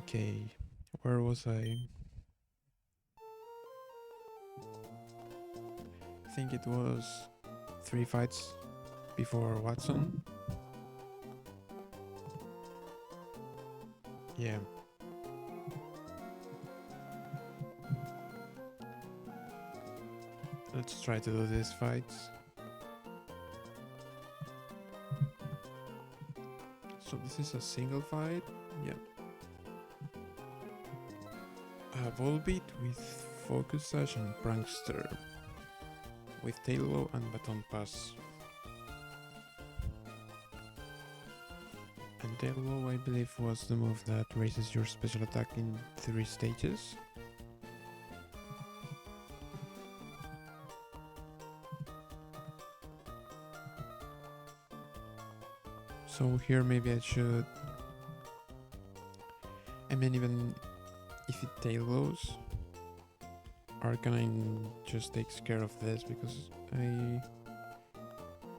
Okay, where was I? I think it was 3 fights before Wattson. Yeah. Let's try to do these fights. So this is a single fight. Yeah. Volbeat with Focus Sash and Prankster. With Taillow and Baton Pass. And Taillow, I believe, was the move that raises your special attack in 3 stages. So here maybe I should... I mean, even if it Taillows, Arcanine just takes care of this because I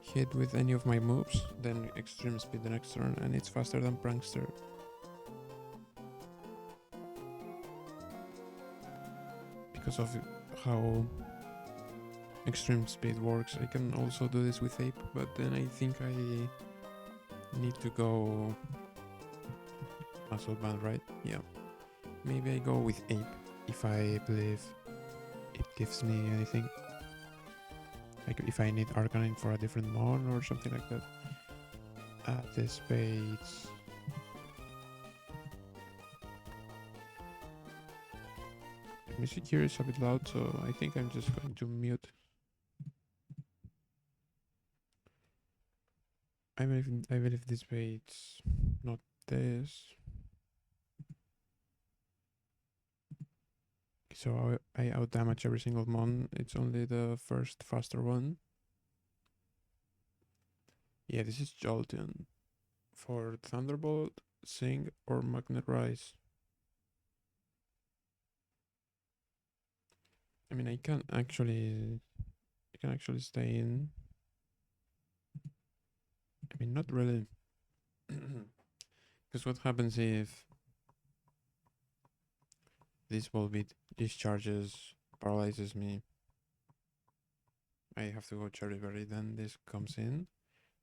hit with any of my moves, then Extreme Speed the next turn, and it's faster than Prankster. Because of how Extreme Speed works, I can also do this with Ape, but then I think I need to go Muscle Band, right? Yeah. Maybe I go with Ape if I believe it gives me anything. Like if I need Arcanine for a different mon or something like that. The spades. The music here is a bit loud, so I think I'm just going to mute. I believe this spade's not this. So I outdamage every single mon. It's only the first faster one. Yeah, this is Jolteon. For Thunderbolt, Sing, or Magnet Rise. I mean, I can actually stay in. I mean, not really. Because what happens if this Volbeat discharges, paralyzes me? I have to go Cherry Berry, then this comes in.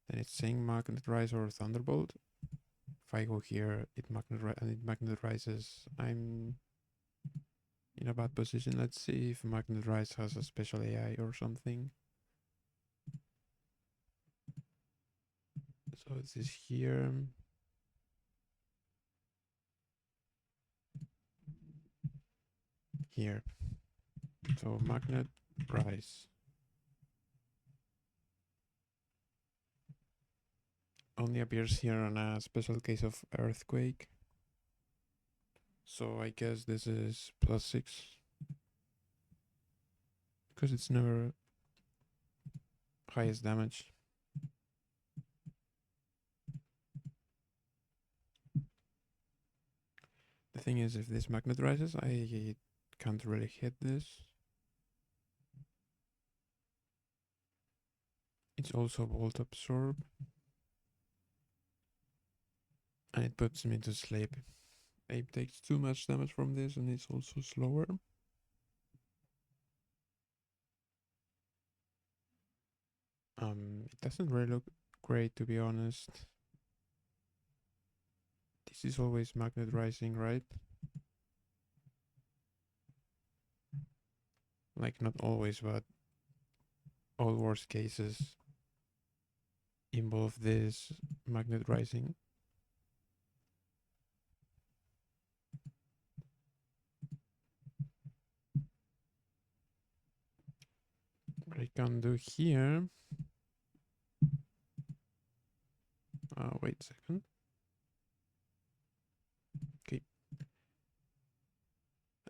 Then it's Sing, Magnet Rise, or Thunderbolt. If I go here, it Magnet Rises. I'm in a bad position. Let's see if Magnet Rise has a special AI or something. So this is here. Here. So Magnet Rise. Only appears here on a special case of Earthquake. So I guess this is +6. Because it's never highest damage. The thing is, if this Magnet rises, I can't really hit this. It's also Volt Absorb. And it puts me to sleep. Ape takes too much damage from this and it's also slower. It doesn't really look great, to be honest. This is always Magnet Rising, right? Like, not always, but all worst cases involve this Magnet Rising. What I can do here... wait a second. Okay.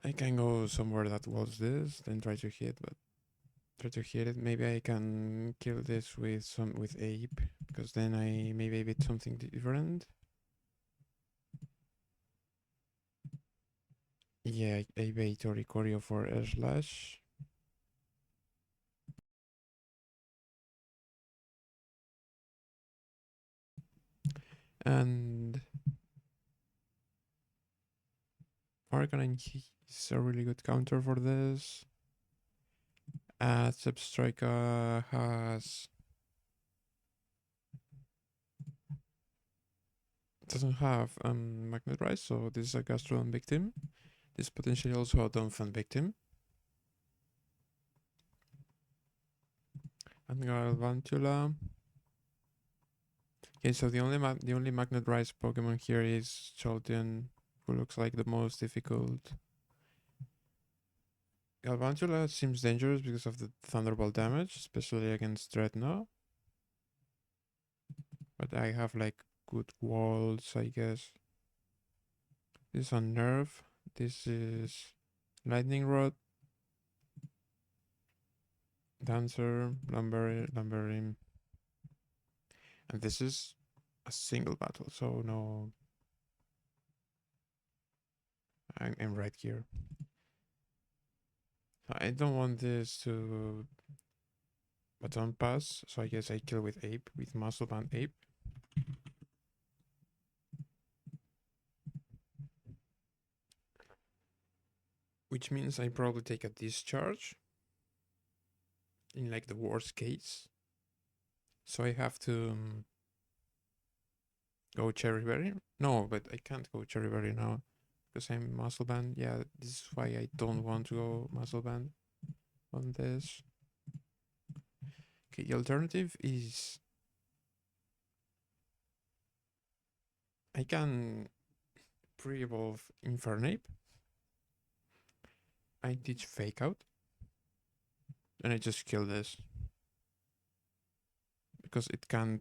I can go somewhere that was this, then try to hit, but try to hit it. Maybe I can kill this with Ape, because then I maybe beat something different. Yeah, I bait Oricorio for Air Slash. And Arcanine is a really good counter for this. Substrika has doesn't have Magnet Rise, so this is a Gastrodon victim. This is potentially also a Donphan victim. And Galvantula. Okay, so the only Magnet Rise Pokemon here is Jolteon, who looks like the most difficult. Galvantula seems dangerous because of the Thunderbolt damage, especially against Dreadnought. But I have like good walls, I guess. This is on Nerve. This is Lightning Rod, Dancer, Lumberine. And this is a single battle, so no. I'm right here. I don't want this to baton pass, so I guess I kill with Ape, with Muscle Band Ape. Which means I probably take a discharge in like the worst case. So I have to go Cherry Berry. No, but I can't go Cherry Berry now because I'm Muscle Band. Yeah, this is why I don't want to go Muscle Band on this. Okay, the alternative is I can pre-evolve Infernape. I teach Fake Out. And I just kill this. Because it can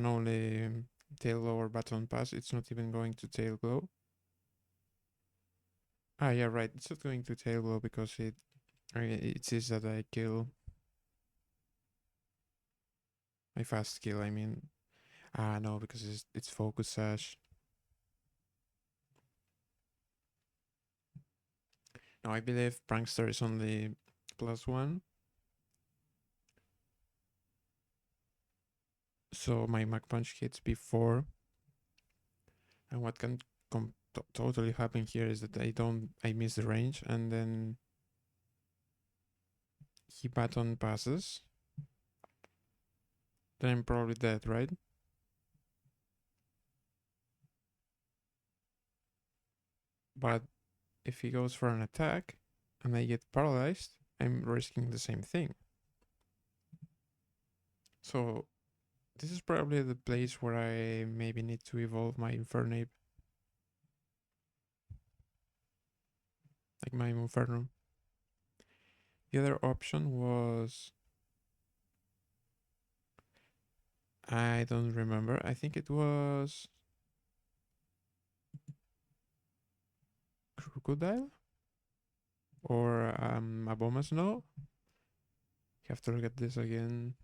only tail glow or baton pass. It's not even going to tail glow. Ah, yeah, right. It's not going to tail glow because it says that I kill. I fast kill, I mean. Ah, no, because it's focus sash. No, I believe Prankster is only +1. So my Mach Punch hits before. And what can totally happen here is that I miss the range and then he baton passes. Then I'm probably dead, right? But if he goes for an attack and I get paralyzed, I'm risking the same thing. So this is probably the place where I maybe need to evolve my Infernape. Like my Inferno. The other option was... I don't remember. I think it was... Crocodile? Or Abomasnow? You have to look at this again.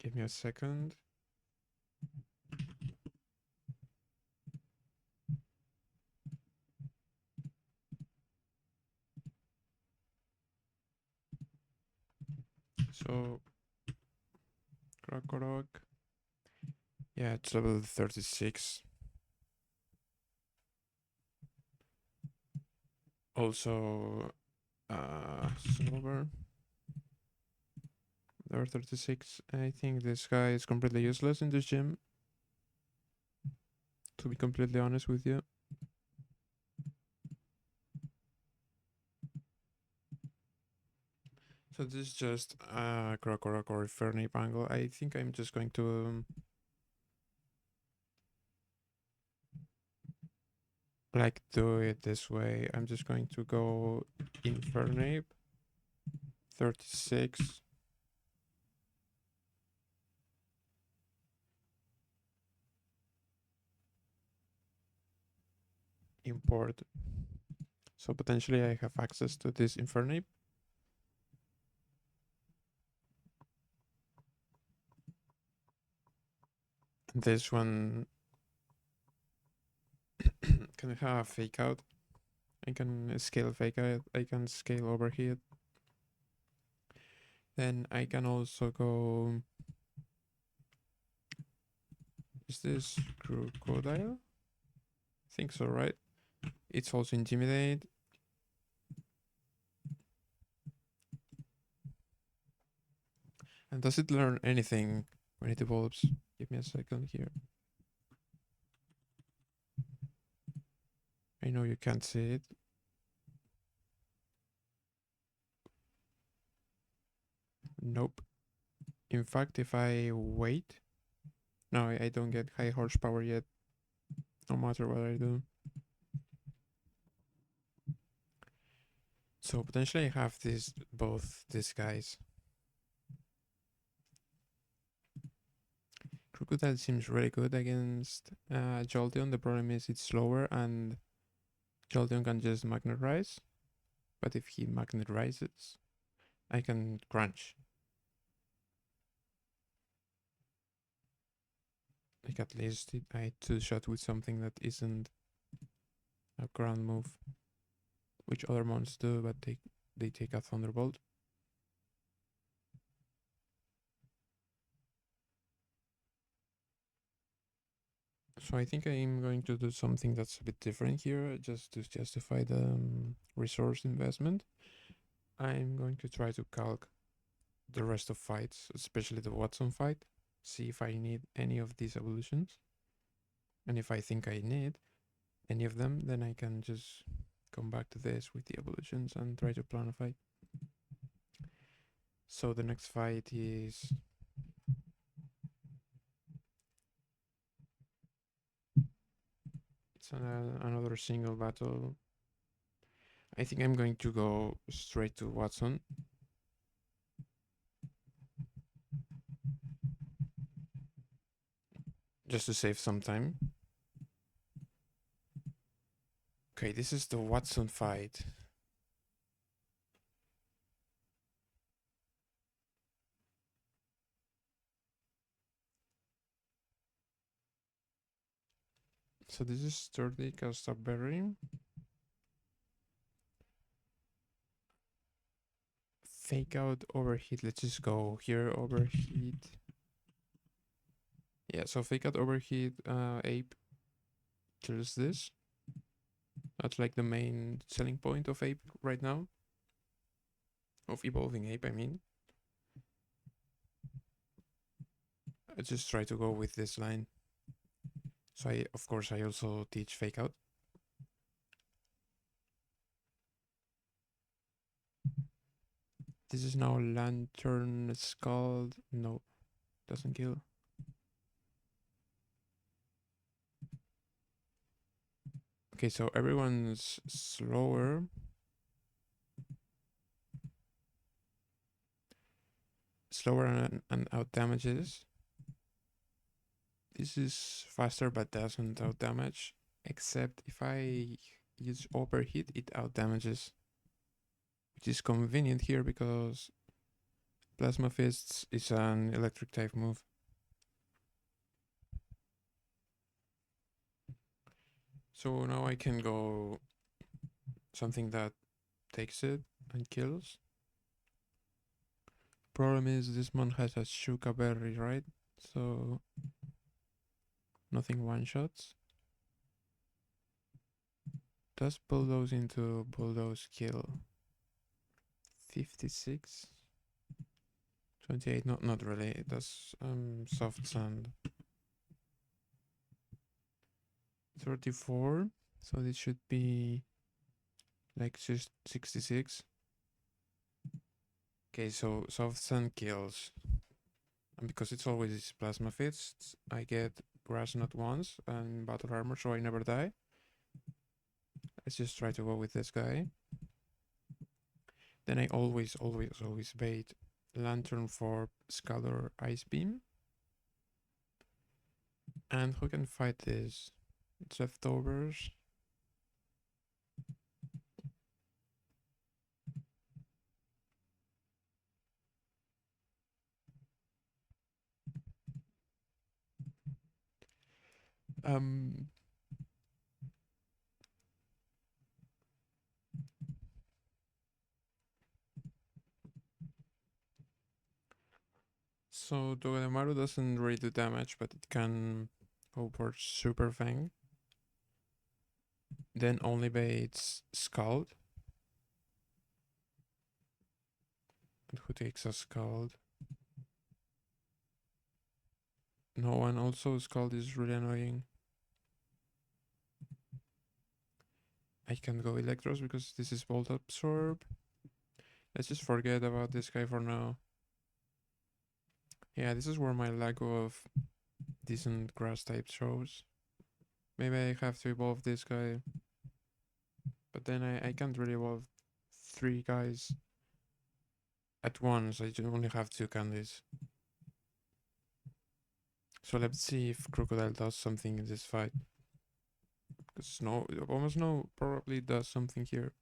Give me a second. So, Krokorok. Yeah, it's level 36. Also, Silver. Level 36. I think this guy is completely useless in this gym. To be completely honest with you. So this is just Krokorok or Fernape angle. I think I'm just going to like do it this way. I'm just going to go Infernape 36. Import. So potentially I have access to this Infernape. This one can have Fake Out. I can scale Fake Out. I can scale Overheat. Then I can also go... Is this Crocodile? Think so, right? It's also Intimidate. And does it learn anything when it evolves? Give me a second here. I know you can't see it. Nope. In fact, if I wait... No, I don't get high horsepower yet, no matter what I do. So potentially I have both these guys. Crocodile seems really good against Jolteon. The problem is it's slower and Jolteon can just magnetize. But if he magnetizes, I can crunch. Like at least I two-shot with something that isn't a ground move. Which other mons do, but they take a Thunderbolt. So I think I'm going to do something that's a bit different here, just to justify the resource investment. I'm going to try to calc the rest of fights, especially the Wattson fight, see if I need any of these evolutions. And if I think I need any of them, then I can just come back to this with the evolutions and try to plan a fight. So the next fight is... It's another single battle. I think I'm going to go straight to Wattson. Just to save some time. Okay, this is the Wattson fight. So this is sturdy cast up berry. Fake out overheat. Let's just go here. Overheat. Yeah, so fake out overheat. Ape kills this. That's like the main selling point of Ape right now. Of evolving Ape, I mean. I just try to go with this line. So of course I also teach fake out. This is now Lantern Scald. No, doesn't kill. Okay, so everyone's slower. Slower and out damages. This is faster but doesn't out damage. Except if I use overheat, it out damages. Which is convenient here because Plasma Fists is an electric type move. So now I can go something that takes it and kills. Problem is this one has a Shuka Berry, right? So nothing one-shots. Does Bulldoze into Bulldoze kill? 56? 28, not really. It does Soft Sand. 34, so this should be like just 66. Okay, so Soft Sand kills. And because it's always Plasma Fists, I get Grass Knot once and Battle Armor, so I never die. Let's just try to go with this guy. Then I always bait Lantern for Scalor Ice Beam. And who can fight this? It's leftovers. So Dogedemaru doesn't really do damage, but it can go for Super Fang. Then only baits Scald. And who takes a Scald? No one. Also, Scald is really annoying. I can go Electros because this is Volt Absorb. Let's just forget about this guy for now. Yeah, this is where my lack of decent grass type shows. Maybe I have to evolve this guy. But then I can't really evolve 3 guys at once. I only have 2 candies. So let's see if Crocodile does something in this fight. Because almost no probably does something here.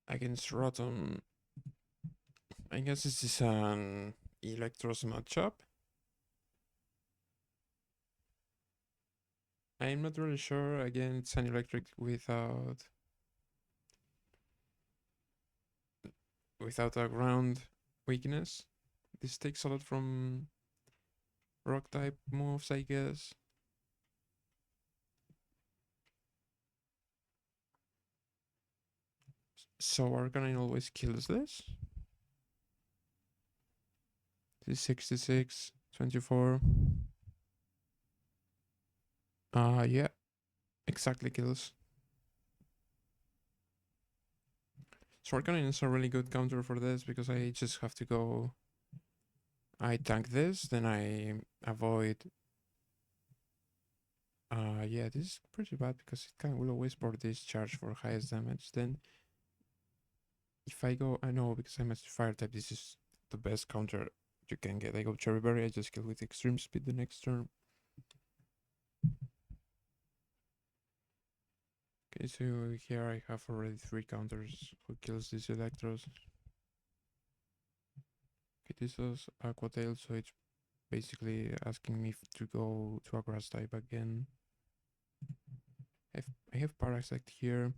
Against Rotom, I guess this is an Electros matchup. I'm not really sure. Again, it's an electric without a ground weakness. This takes a lot from rock type moves, I guess. So Arcanine always kills this. This is 66, 24. Yeah, exactly kills. So Arcanine is a really good counter for this because I just have to go. I tank this, then I avoid. Yeah, this is pretty bad because it will always board this charge for highest damage. Then if I go, I know because I'm a fire type, this is the best counter you can get. I go Cherry Berry, I just kill with extreme speed the next turn. Okay, so here I have already 3 counters. Who kills these Electros? Okay, this was Aqua Tail, so it's basically asking me to go to a grass type again. I have Parasect here.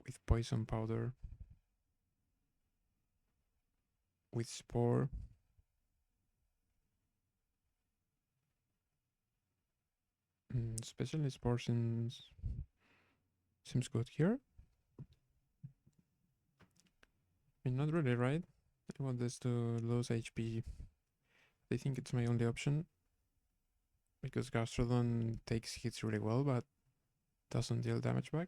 With Poison Powder. With Spore. Especially Spore seems good here. I mean, not really, right? I want this to lose HP. I think it's my only option. Because Gastrodon takes hits really well, but doesn't deal damage back.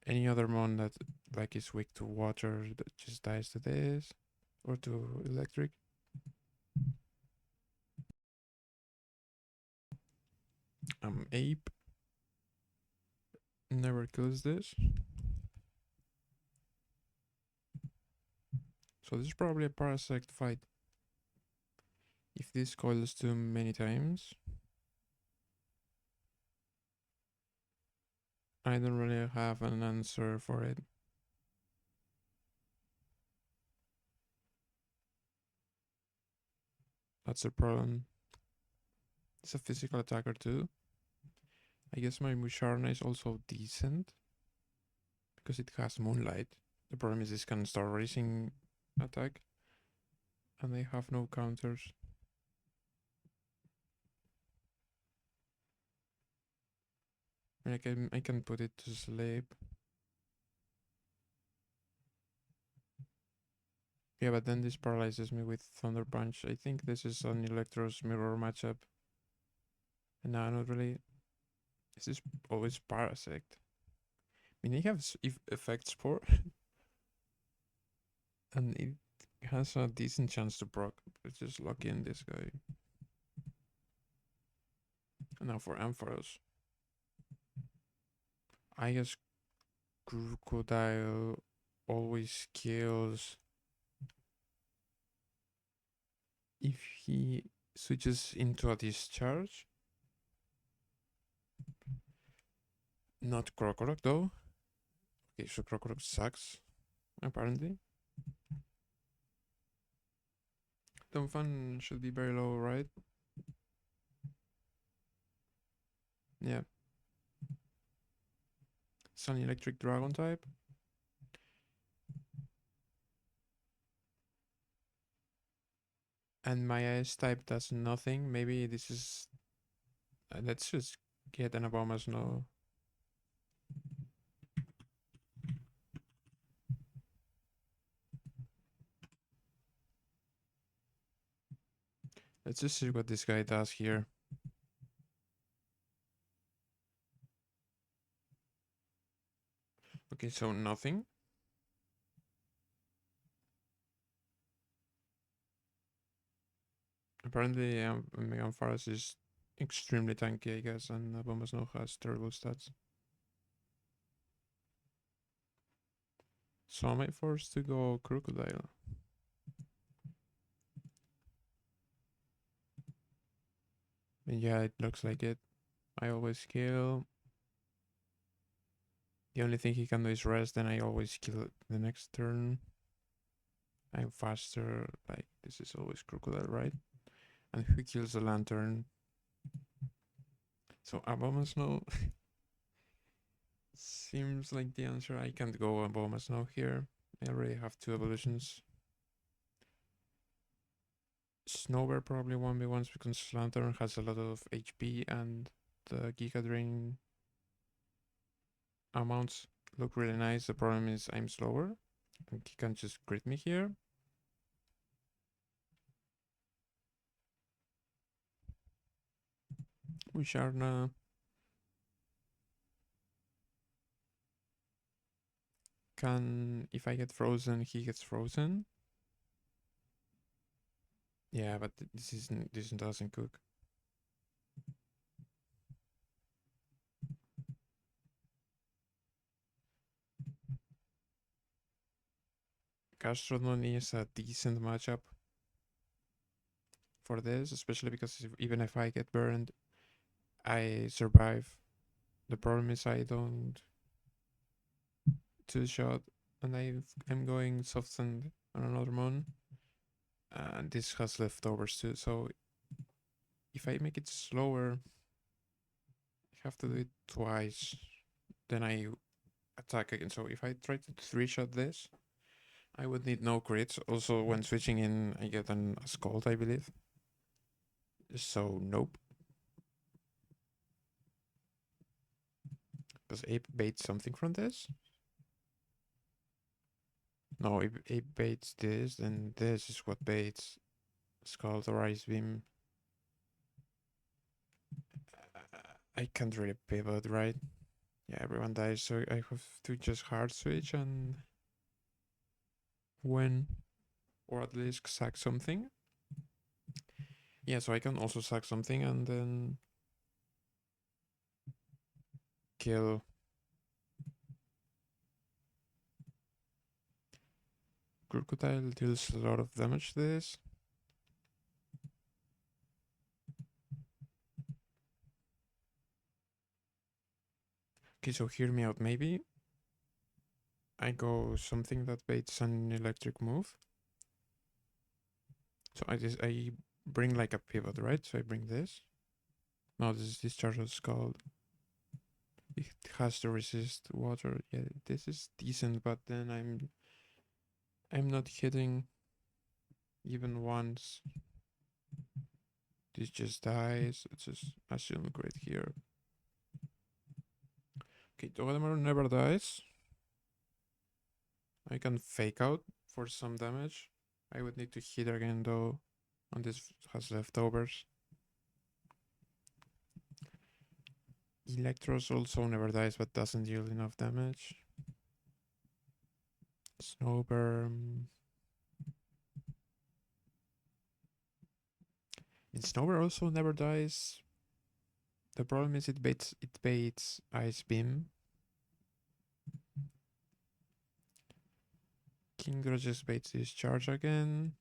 Any other mon that like is weak to water that just dies to this. Or to electric. Ape. Never kills this. So this is probably a Parasect fight. If this coils too many times, I don't really have an answer for it. That's the problem. It's a physical attacker too. I guess my Musharna is also decent because it has Moonlight. The problem is this can start racing attack and I have no counters. I can put it to sleep. Yeah, but then this paralyzes me with Thunder Punch. I think this is an Electros mirror matchup. And now not really. Is this always Parasect? I mean, I have Effect Spore. And it has a decent chance to proc. It's just lucky in this guy. And now for Ampharos. I guess Crocodile always kills if he switches into a discharge. Not Crocodile though. Okay, so Crocodile sucks, apparently. Run&Bun should be very low, right? Yeah. Sun Electric Dragon type. And my ice type does nothing. Maybe this is... let's just get an Abomas no. Let's just see what this guy does here. Okay, so nothing. Apparently, Megan Forest is extremely tanky, I guess, and Abomas no has terrible stats. So am I forced to go Crocodile? And yeah, it looks like it. I always kill. The only thing he can do is rest, and I always kill the next turn. I'm faster. Like, this is always Crocodile, right? And who kills the Lantern? So Abomas no seems like the answer. I can't go Abomas no here. I already have 2 evolutions. Snowbear probably 1v1s because Lantern has a lot of HP and the Giga Drain amounts look really nice. The problem is I'm slower and he can just crit me here. Usharna can, if I get frozen, he gets frozen. Yeah, but this doesn't cook. Gastrodon is a decent matchup for this, especially because even if I get burned, I survive. The problem is I don't 2-shot, and I'm going soft sand on another mon. And this has leftovers too, so if I make it slower, I have to do it twice. Then I attack again. So if I try to 3-shot this, I would need no crits. Also, when switching in, I get a Scald, I believe. So, nope. Does Ape bait something from this? No, Ape baits this, and this is what baits Scald or Ice Beam. I can't really pivot, right? Yeah, everyone dies, so I have to just hard switch and win. Or at least sack something. Yeah, so I can also sack something and then kill. Crocodile deals a lot of damage to this. Okay, so hear me out. Maybe I go something that baits an electric move. So I bring like a pivot, right? So I bring this. No, this is discharge of Scald. It has to resist water. Yeah, this is decent, but then I'm not hitting even once. This just dies. Let's just assume great here. Okay, Togedemaru never dies. I can fake out for some damage. I would need to hit again though. And this has leftovers. Electros also never dies but doesn't deal enough damage. Snowburn. And Snowburn also never dies. The problem is it baits Ice Beam. Kingdra just baits this charge again.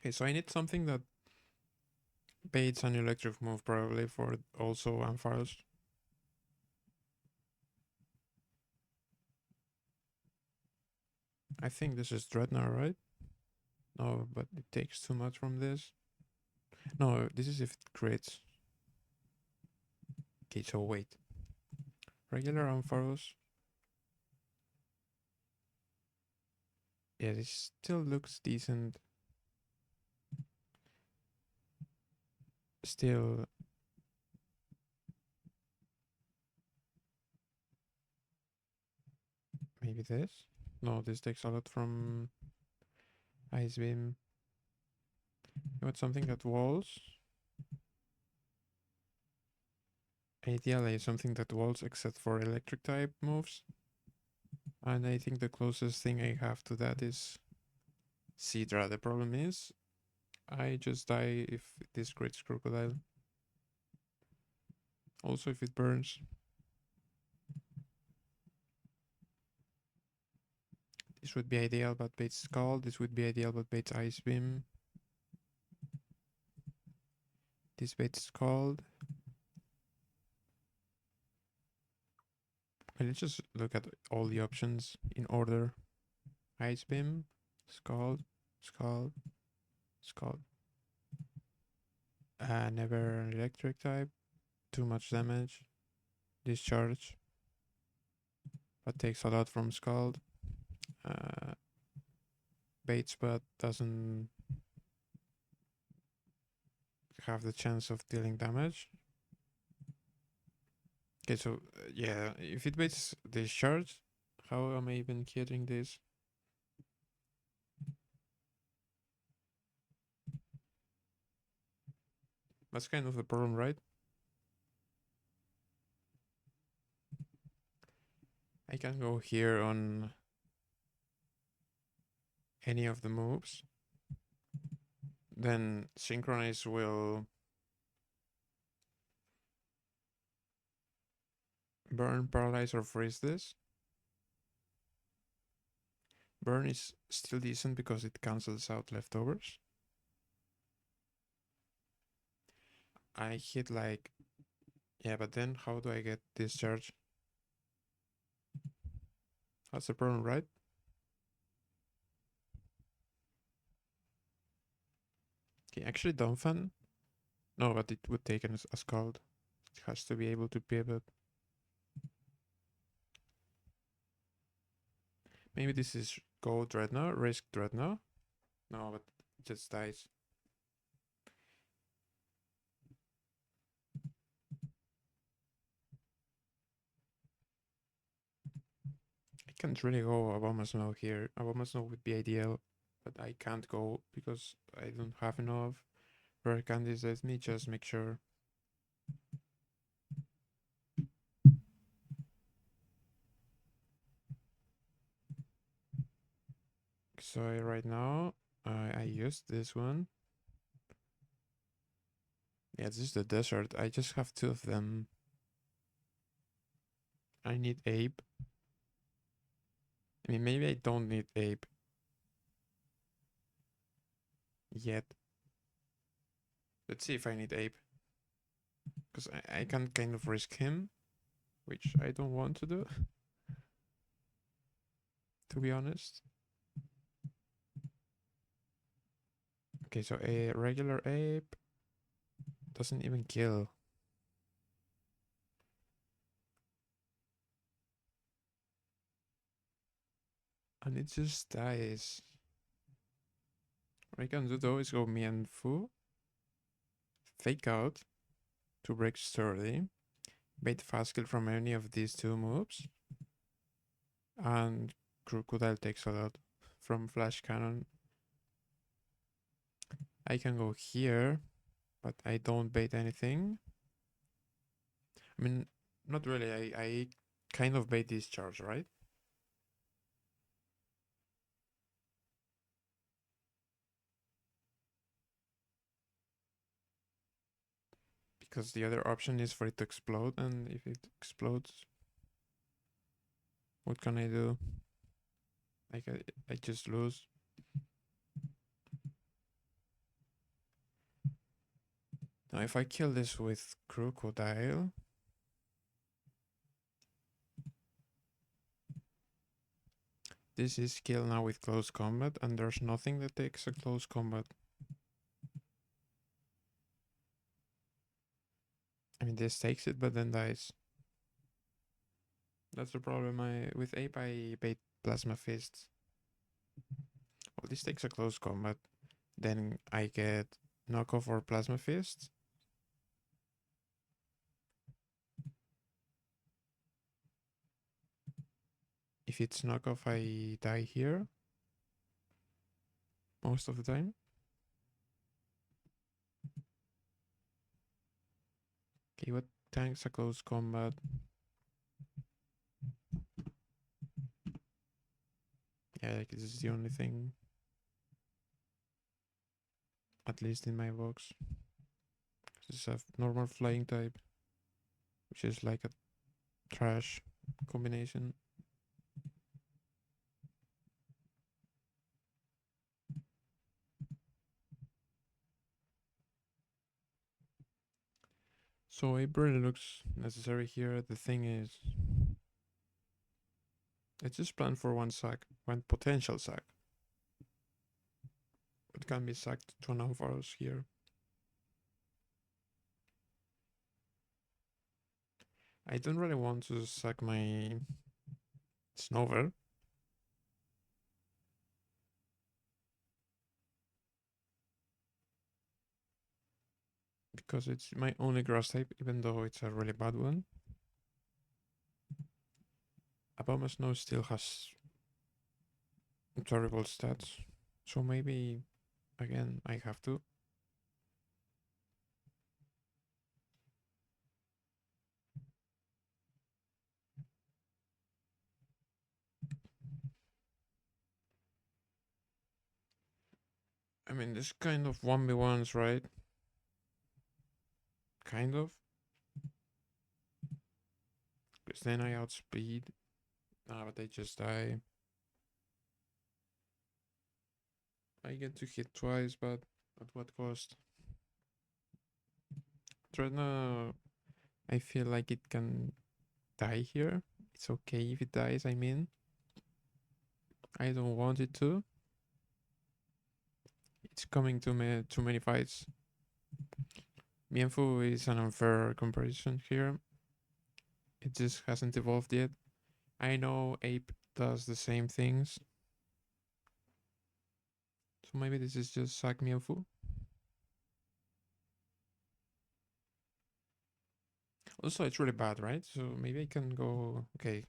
Okay, so I need something that baits an electric move probably for also Ampharos. I think this is Dreadnought, right? No, but it takes too much from this. No, this is if it crits. Okay, so wait. Regular Ampharos. Yeah, this still looks decent. Still. Maybe this? No, this takes a lot from Ice Beam. You want something that walls? Ideally, something that walls except for electric type moves. And I think the closest thing I have to that is Sidra. The problem is, I just die if this crits Crocodile. Also, if it burns. This would be ideal, but baits Skull. This would be ideal, but baits Ice Beam. This baits Skull. Let's just look at all the options in order. Ice Beam, Skull, Skull, Skull. Never electric type. Too much damage. Discharge. But takes a lot from Skull. Baits but doesn't have the chance of dealing damage. Okay, so yeah, if it baits Discharge, how am I even killing this? That's kind of the problem, right? I can go here on any of the moves. Then Synchronize will burn, paralyze, or freeze this. Burn is still decent because it cancels out leftovers. I hit like... Yeah, but then how do I get Discharge? That's the problem, right? Okay, actually Dumbfan. No, but it would take a Scald. It has to be able to pivot. Maybe this is go Dreadnought, risk Dreadnought. No, but it just dies. I can't really go Obama Snow here. Obama Snow would be ideal, but I can't go because I don't have enough rare candies. Let me just make sure. So right now, I used this one. Yeah, this is the desert. I just have two of them. I need ape. I mean, maybe I don't need ape yet. Let's see if I need ape. Because I can kind of risk him, which I don't want to do, to be honest. Okay, so a regular ape doesn't even kill. And it just dies. What I can do though is go Mianfu, fake out to break sturdy, bait fast kill from any of these two moves, and Crocodile takes a lot from flash cannon. I can go here, but I don't bait anything. I mean, not really. I kind of bait Discharge, right? Because the other option is for it to explode, and if it explodes, what can I do? Like, I just lose. Now, if I kill this with Crocodile, this is skill now with close combat, and there's nothing that takes a close combat. I mean, this takes it, but then dies. That's the problem. With Ape, I bait Plasma Fists. Well, this takes a close combat. Then I get knockoff or Plasma Fist. If it's knockoff, I die here. Most of the time. Okay, what tanks a close combat? Yeah, like this is the only thing. At least in my box. This is a normal flying type. Which is like a trash combination. So it really looks necessary here. The thing is, it's just planned for one sack, one potential sack. It can be sacked to an of ours here. I don't really want to sack my Snover. Because it's my only grass type, even though it's a really bad one. Abama Snow still has terrible stats. So maybe, again, I have to. I mean, this kind of 1v1s, right? Kind of. Because then I outspeed. Ah, but they just die. I get to hit twice, but at what cost? Dreadnought, I feel like it can die here. It's okay if it dies, I mean. I don't want it to. It's coming to me too many fights. Mienfu is an unfair comparison here. It just hasn't evolved yet. I know Ape does the same things. So maybe this is just sack Mienfu. Also, it's really bad, right? So maybe I can go... Okay.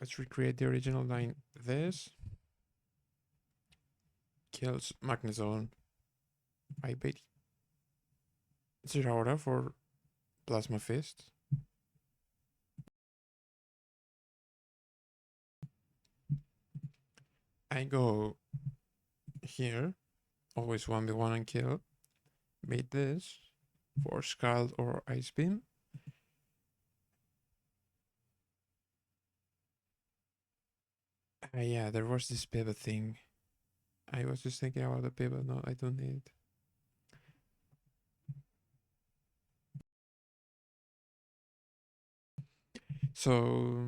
Let's recreate the original line. This kills Magnezone. I bet Zeraora for Plasma Fist. I go here, always 1v1 and kill. Bait this for Scald or Ice Beam. Yeah, there was this pivot thing. I was just thinking about the pivot. No, I don't need it. So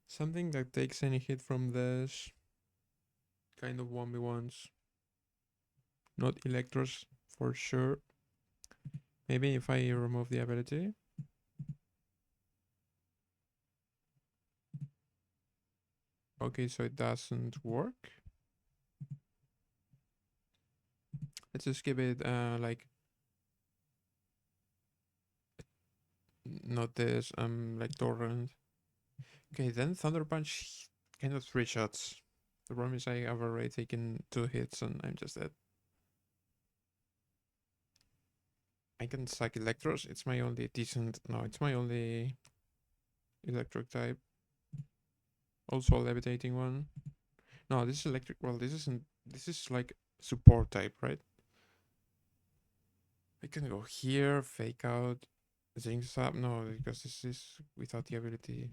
something that takes any hit from this kind of 1v1s. Not Electros for sure. Maybe if I remove the ability. Okay, so it doesn't work. Let's just give it like not this like Torrent. Okay, then Thunder Punch kind of 3 shots. The problem is I have already taken 2 hits and I'm just dead. I can sack Electros. It's my only decent... No, it's my only electric type. Also a levitating one. No, this is electric. Well, this isn't... This is like support type, right? I can go here, fake out, Zinx up. No, because this is without the ability.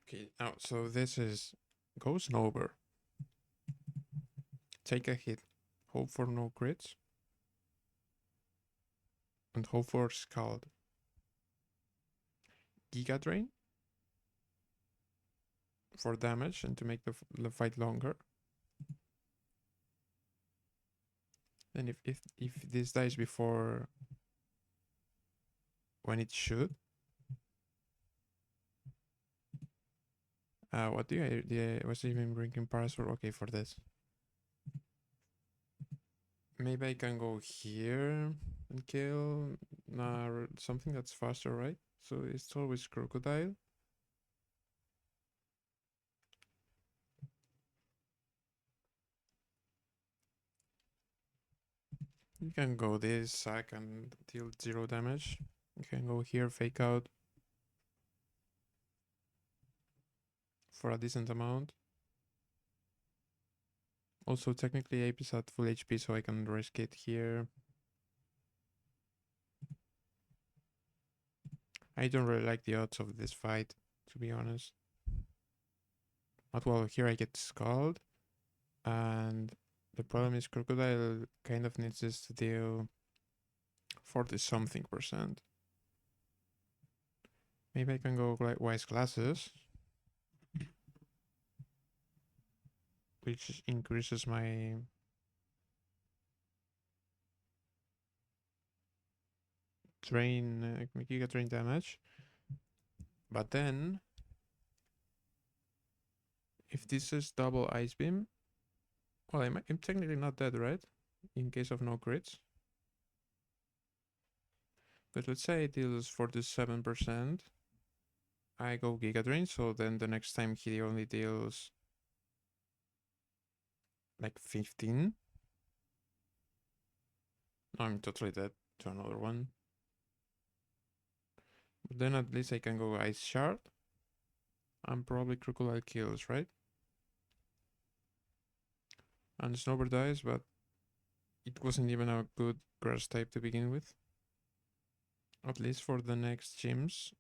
Okay, now, so this is... Go Snowber. Take a hit. Hope for no crits. And hope for Scald. Giga Drain for damage and to make the fight longer. Then if this dies before when it should. What do I was even bringing Parasol? Okay, for this. Maybe I can go here and kill something that's faster, right? So it's always Crocodile. You can go this, sack, and deal 0 damage. You can go here, fake out for a decent amount. Also, technically, Ape is at full HP, so I can risk it here. I don't really like the odds of this fight, to be honest. But well, here I get Scald, and the problem is Crocodile kind of needs this to deal 40-something%. Maybe I can go Wise Glasses, which increases my drain, Giga Drain damage. But then, if this is double Ice Beam, well, I'm technically not dead, right? In case of no crits. But let's say it deals 47%. I go Giga Drain, so then the next time he only deals like 15. No, I'm totally dead to another one. But then at least I can go Ice Shard. And probably Crocodile kills, right? And Snowbird dies, but it wasn't even a good grass type to begin with. At least for the next gyms,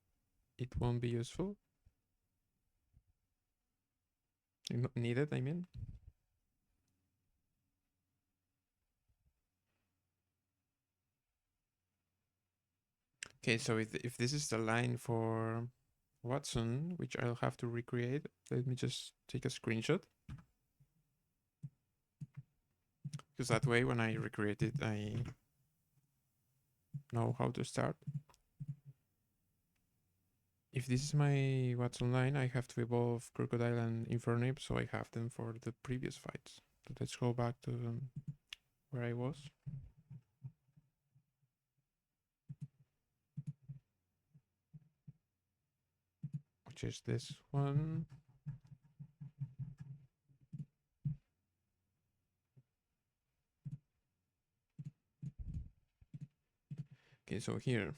it won't be useful. Not needed, I mean. Okay, so if this is the line for Wattson, which I'll have to recreate, let me just take a screenshot. Because that way, when I recreate it, I know how to start. If this is my Wattson line, I have to evolve Crocodile and Infernape, so I have them for the previous fights. But let's go back to where I was. Which is this one. Okay, so here,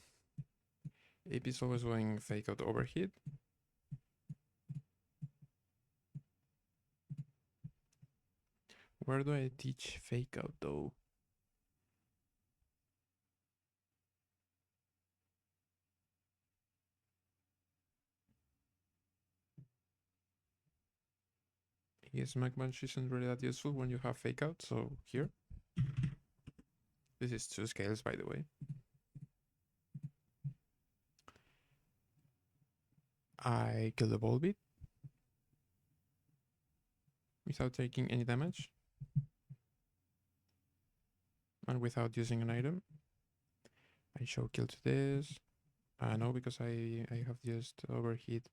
AP is always going fake out overheat. Where do I teach fake out though? I guess Mag Punch isn't really that useful when you have fake out, so here. This is 2 scales, by the way. I kill the Volbeat without taking any damage and without using an item. I show kill to this. No, because I have used overheat,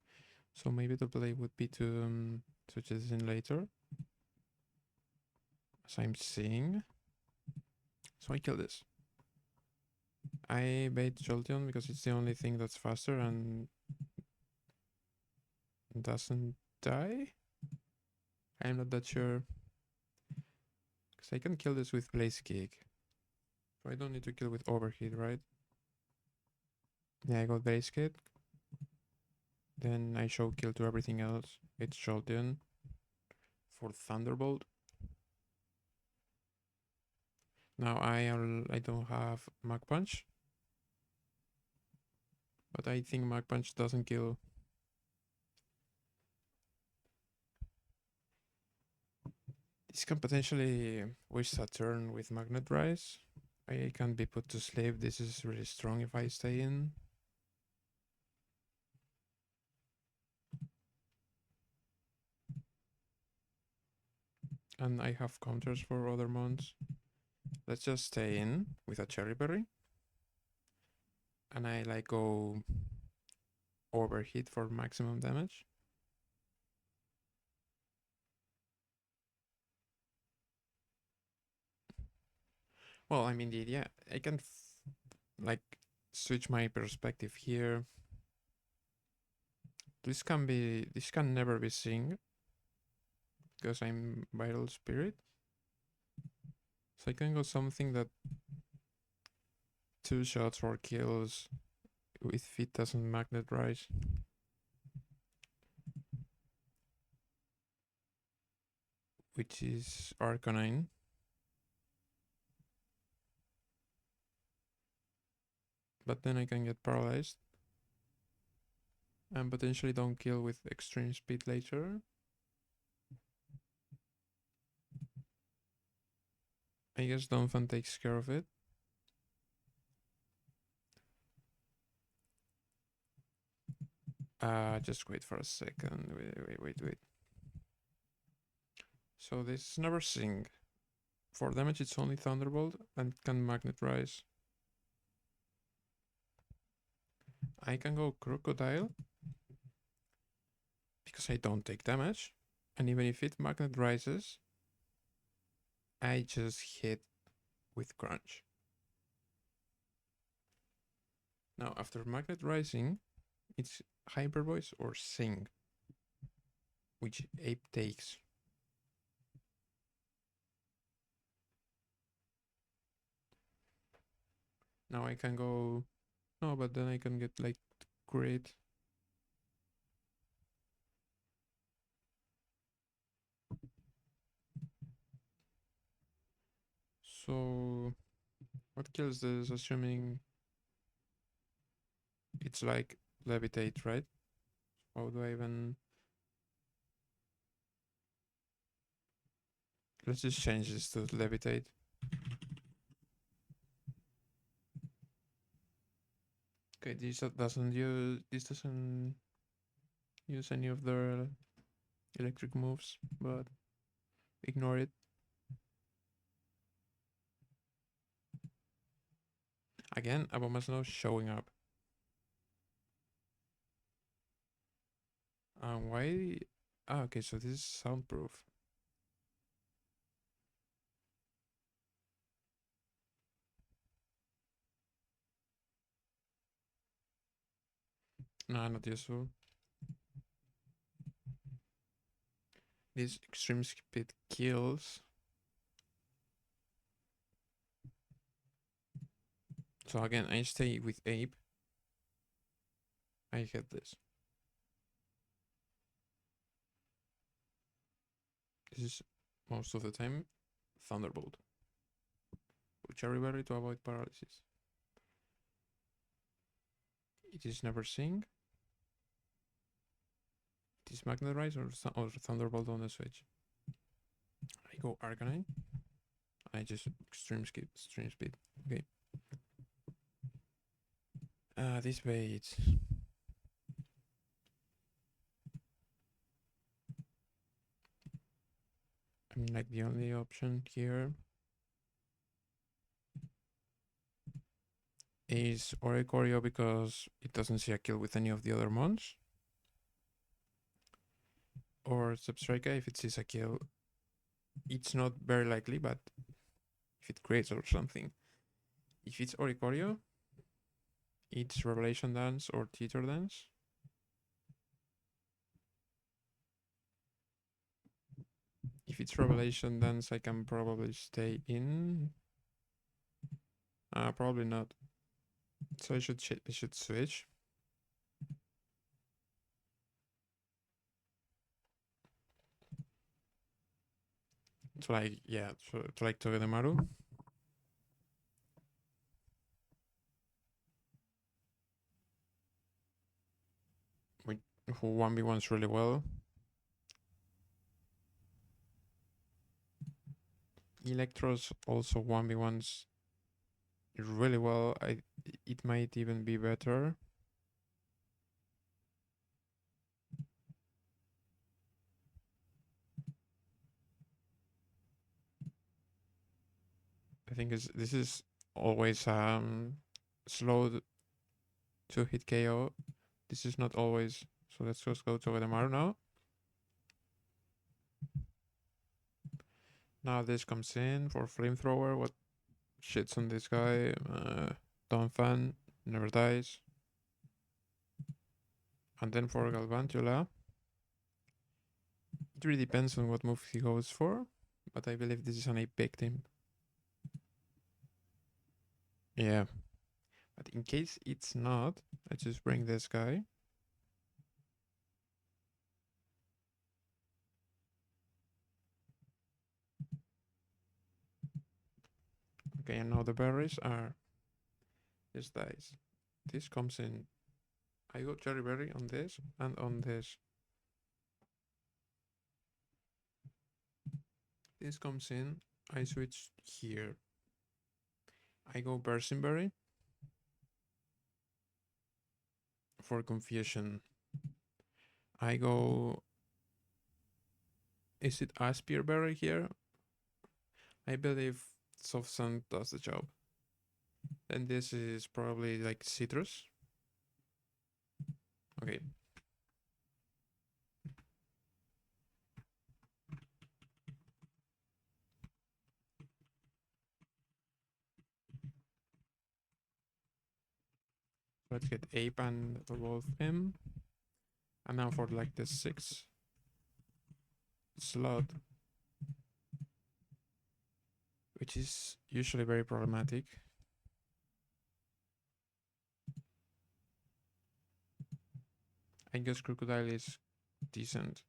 so maybe the play would be to switch this in later, as I'm seeing. So I kill this. I bait Jolteon because it's the only thing that's faster and doesn't die. I'm not that sure. Because I can kill this with Blaze Kick. So I don't need to kill with Overheat, right? Yeah, I got Blaze Kick. Then I show kill to everything else. It's Jolteon for Thunderbolt. Now I don't have Mach Punch. But I think Mach Punch doesn't kill. This can potentially waste a turn with Magnet Rise. I can be put to sleep. This is really strong if I stay in. And I have counters for other mons. Let's just stay in with a Cherry Berry. And I like go overheat for maximum damage. Well, I mean, the idea, I can like switch my perspective here. This can never be Sing because I'm Vital Spirit. So I can go something that 2 shots or kills if it doesn't Magnet Rise. Which is Arcanine. But then I can get paralyzed. And potentially don't kill with extreme speed later. I guess Donphan takes care of it. Just wait for a second. Wait. So this is never Sing. For damage it's only Thunderbolt and can Magnet Rise. I can go Crocodile because I don't take damage. And even if it Magnet Rises, I just hit with Crunch. Now after Magnet Rising, it's Hyper Voice or Sing, which Ape takes. Now I can go... No, but then I can get like Crit. So what kills this, assuming it's like Levitate, right? How do I even... Let's just change this to Levitate. Okay, this doesn't use any of their electric moves, but ignore it. Again, Abomasnow showing up. Why? Okay, so this is soundproof. No, not useful. This extreme speed kills. So again, I stay with Ape. I hit this. This is most of the time Thunderbolt. Cherry Berry to avoid paralysis. It is never Sing. It is Magnet Rise or Thunderbolt on the switch. I go Arcanine. I just extreme speed. Okay. This bait. I mean, like the only option here is Oricorio because it doesn't see a kill with any of the other mons. Or Substrika if it sees a kill. It's not very likely, but if it creates or something. If it's Oricorio, it's Revelation Dance or Teeter Dance. If it's Revelation Dance, I can probably stay in. Probably not. So I should switch. To like, yeah, to like Togedemaru. Who 1v1s really well. Electros also 1v1s really well. It might even be better. I think this is always slow to hit KO. This is not always. So let's just go to Odomaru now. Now this comes in for Flamethrower. What shits on this guy? Fan never dies. And then for Galvantula, it really depends on what move he goes for, but I believe this is an ape victim. Yeah. But in case it's not, I just bring this guy. Okay, and now the berries are this dice. This comes in. I go cherry berry on this and on this. This comes in. I switch here. I go berry for confusion. I go. Is it Berry here? I believe Soft Sand does the job. And this is probably like citrus. Okay. Let's get ape and evolve him. And now for like the 6 slot, which is usually very problematic. I guess Crocodile is decent.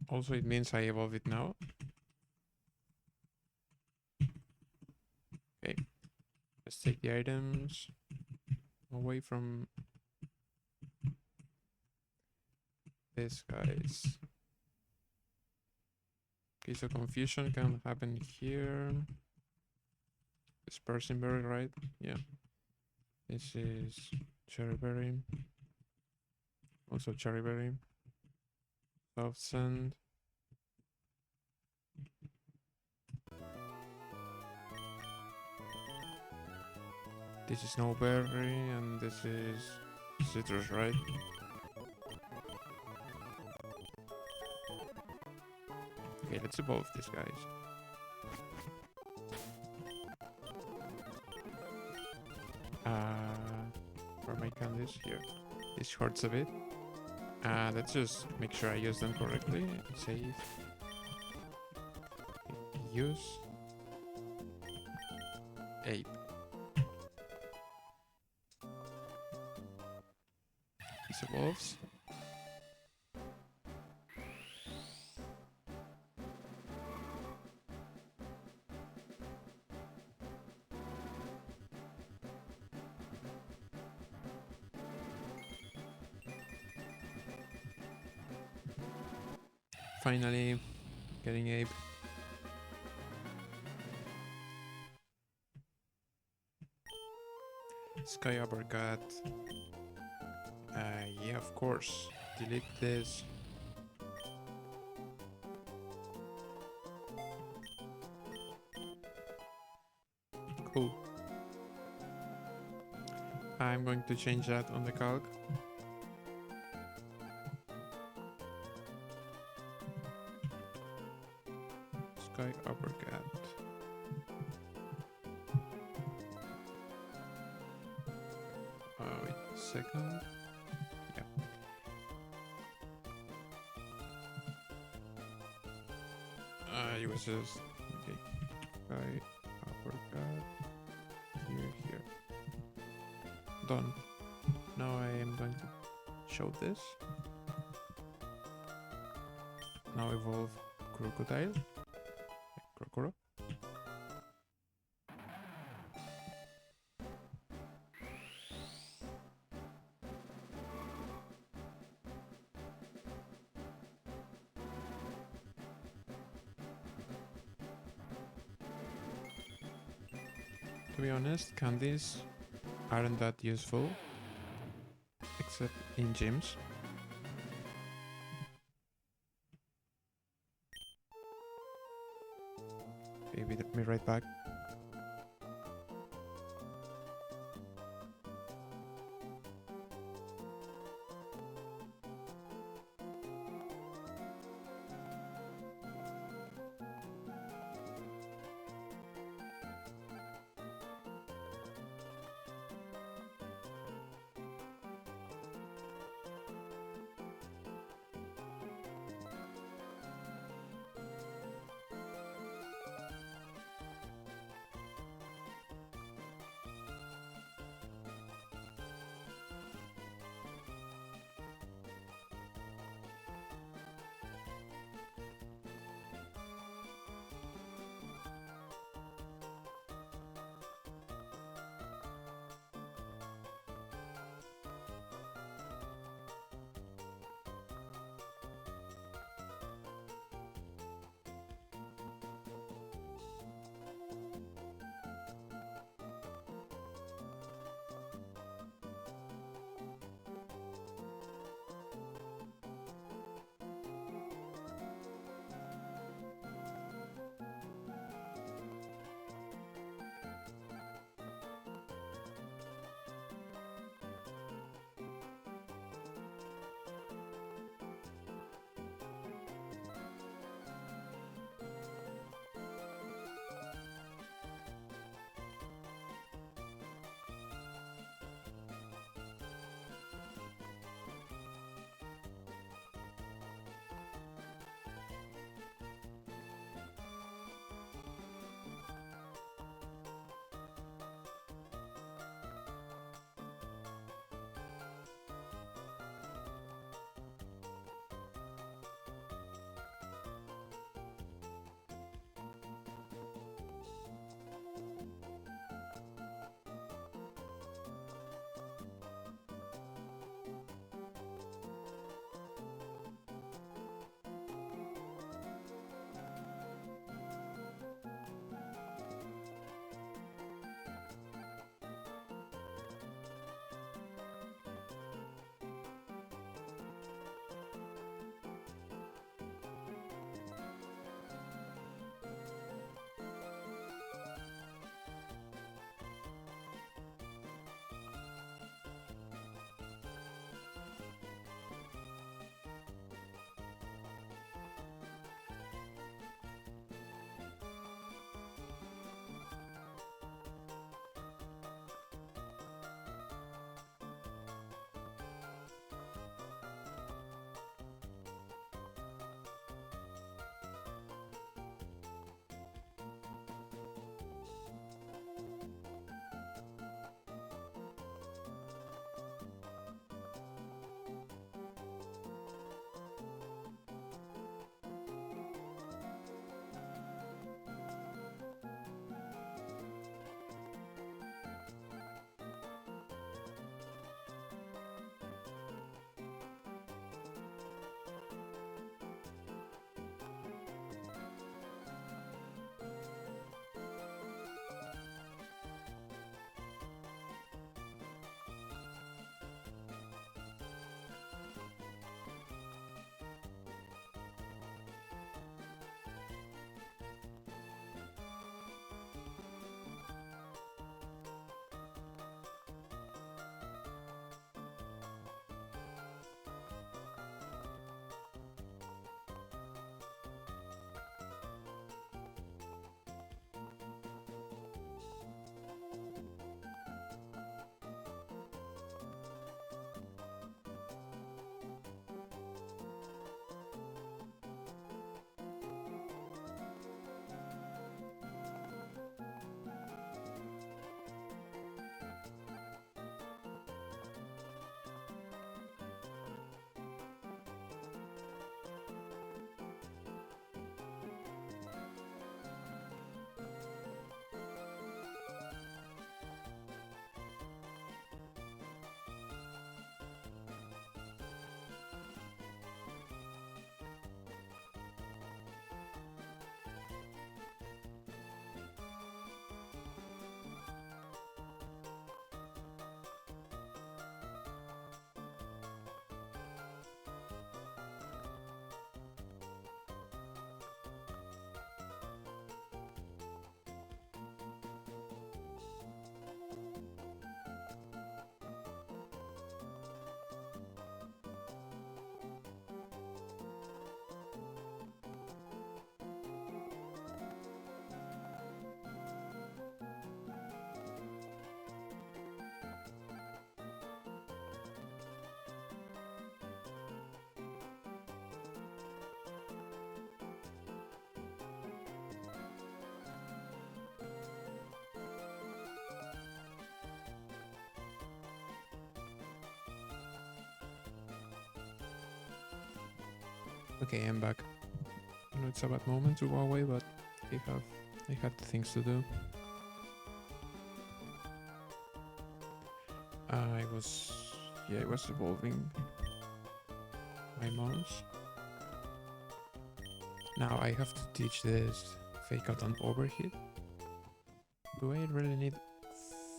Also, it means I evolve it now. Okay. Let's take the items away from these guys. Okay, so confusion can happen here. Dispersing berry, right? Yeah. This is cherry berry. Also cherry berry. Soft sand. This is no berry and this is citrus, right? Okay, let's evolve these guys. Where are my candies? Here. This hurts a bit. Let's just make sure I use them correctly. Save. Use. Ape. This evolves. Finally, getting ape. Sky uppercut. Yeah, of course. Delete this. Cool. I'm going to change that on the calc. Sky uppercut. Wait a second. Yeah. It was just okay. Sky uppercut. Here. Done. Now I am going to show this. Now evolve Crocodile. Crocoro. To be honest, candies aren't that useful, except in gyms. Okay, be right back. Okay, I'm back. I know it's a bad moment to go away, but I had things to do. I was evolving my mouse. Now I have to teach this fake out and overheat. Do I really need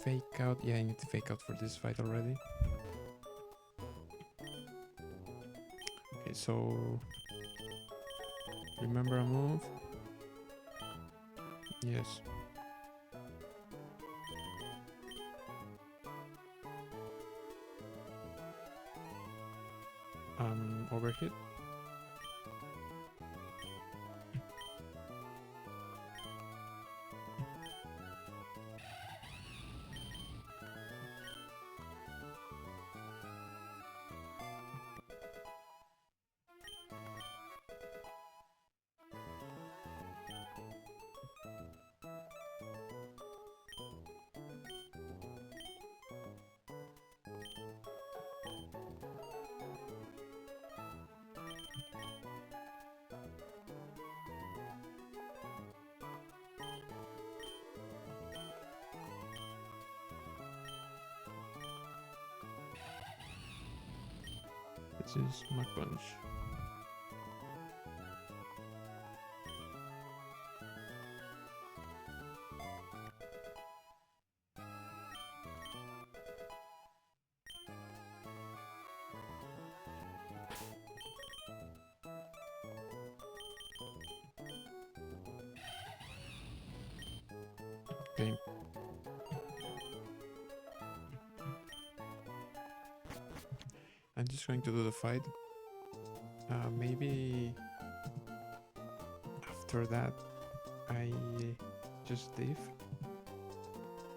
fake out? Yeah, I need fake out for this fight already. Okay, so remember a move? Yes. Overheat. This is my punch. Okay. I'm just going to do the fight. Maybe after that I just leave,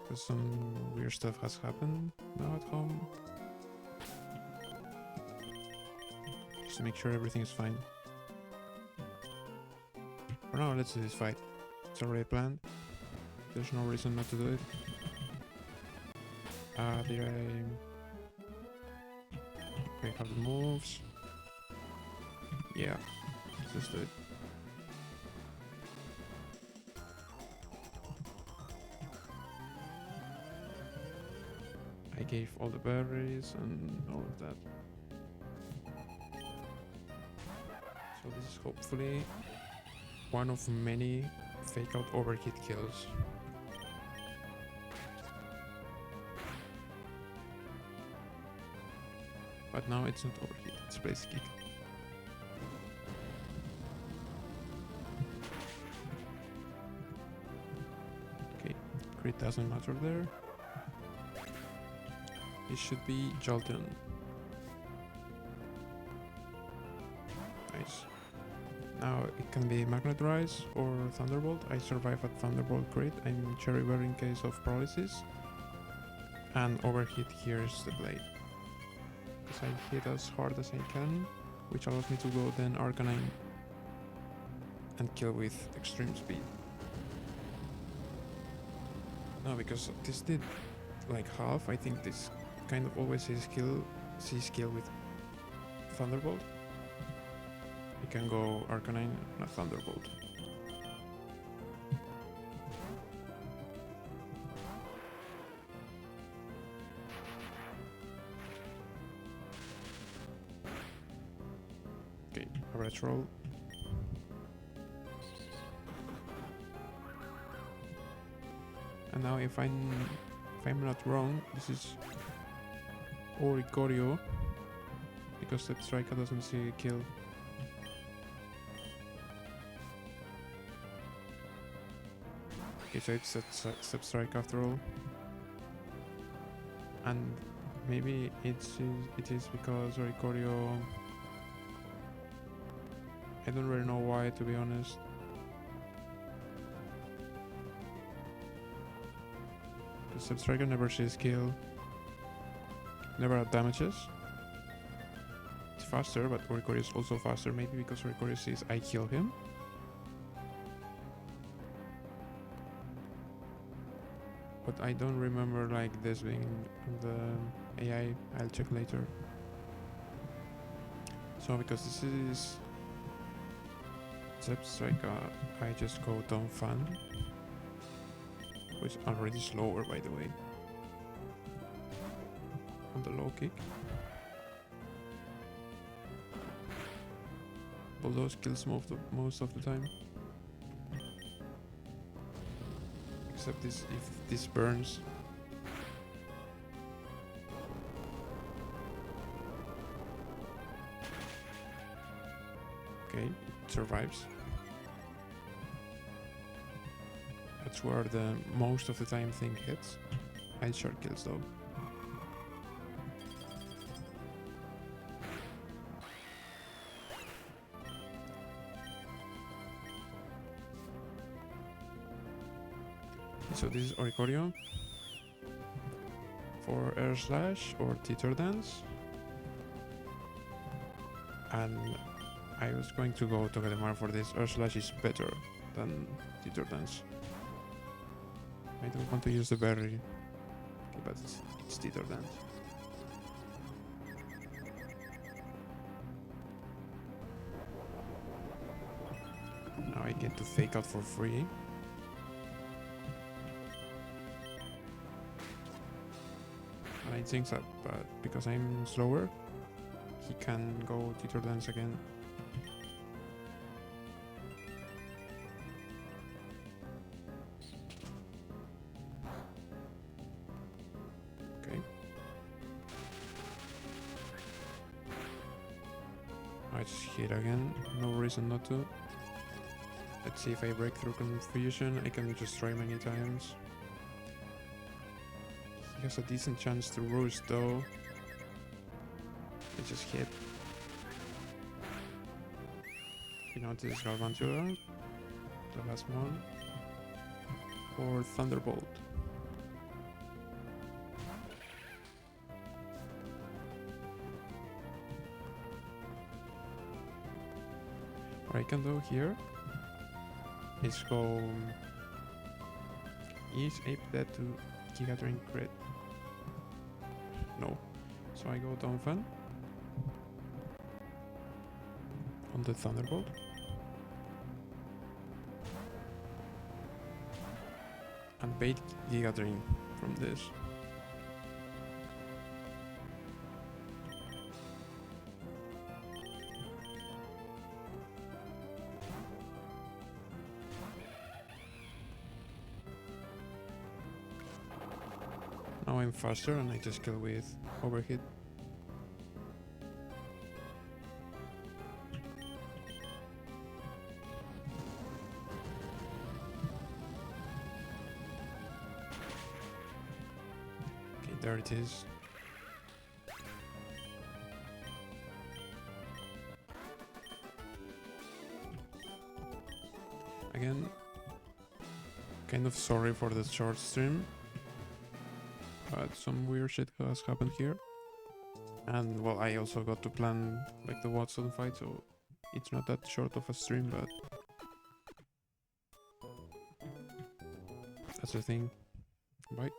because some weird stuff has happened now at home. Just to make sure everything is fine. For now, let's do this fight. It's already planned. There's no reason not to do it. Did I have the moves? Yeah, let's just do it. I gave all the berries and all of that. So this is hopefully one of many fake out overheat kills. But now it's not overheat, it's place kick. Okay, crit doesn't matter there. It should be Jolteon. Nice. Now it can be Magnet Rise or Thunderbolt. I survive at Thunderbolt crit. I'm Cherry Bear in case of paralysis. And overheat here is the blade. Because I hit as hard as I can, which allows me to go then Arcanine and kill with extreme speed. No, because this did like half. I think this kind of always sees skill with Thunderbolt. You can go Arcanine and a Thunderbolt. Okay, average roll. And now if I'm not wrong, this is Oricorio, because that striker doesn't see a kill. Okay, so it's a step strike after all. And maybe it is because Oricorio... I don't really know why, to be honest. The step striker never sees kill. Never damages. It's faster, but Oricorio is also faster. Maybe because Oricorio sees I kill him. But I don't remember like this being the AI. I'll check later. So because this is Except like I just go down fun, which is already slower by the way. On the low kick. Bulldoze kills most of the time. Except this if this burns. Okay, it survives. That's where the most of the time thing hits. Ice shard kills though. So this is Oricorio for Air Slash or Teeter Dance. And I was going to go to Gademar for this. Air Slash is better than Teeter Dance. I don't want to use the berry, okay, but it's Teeter Dance. Now I get to fake out for free. I think that, but because I'm slower, he can go Teeter Dance again. Okay. I just hit again, no reason not to. Let's see if I break through confusion. I can just try many times. He has a decent chance to roost though. I just hit. You know, this is Gargantua, the last one. Or Thunderbolt. What I can do here is go is Ape Dead to Giga crit. No. So I go down fun on the Thunderbolt. And bait Giga Drain from this. Now I'm faster and I just kill with overhit. Okay, there it is. Again, kind of sorry for the short stream. But some weird shit has happened here. And well, I also got to plan like the Wattson fight, so it's not that short of a stream, but that's the thing. Bye.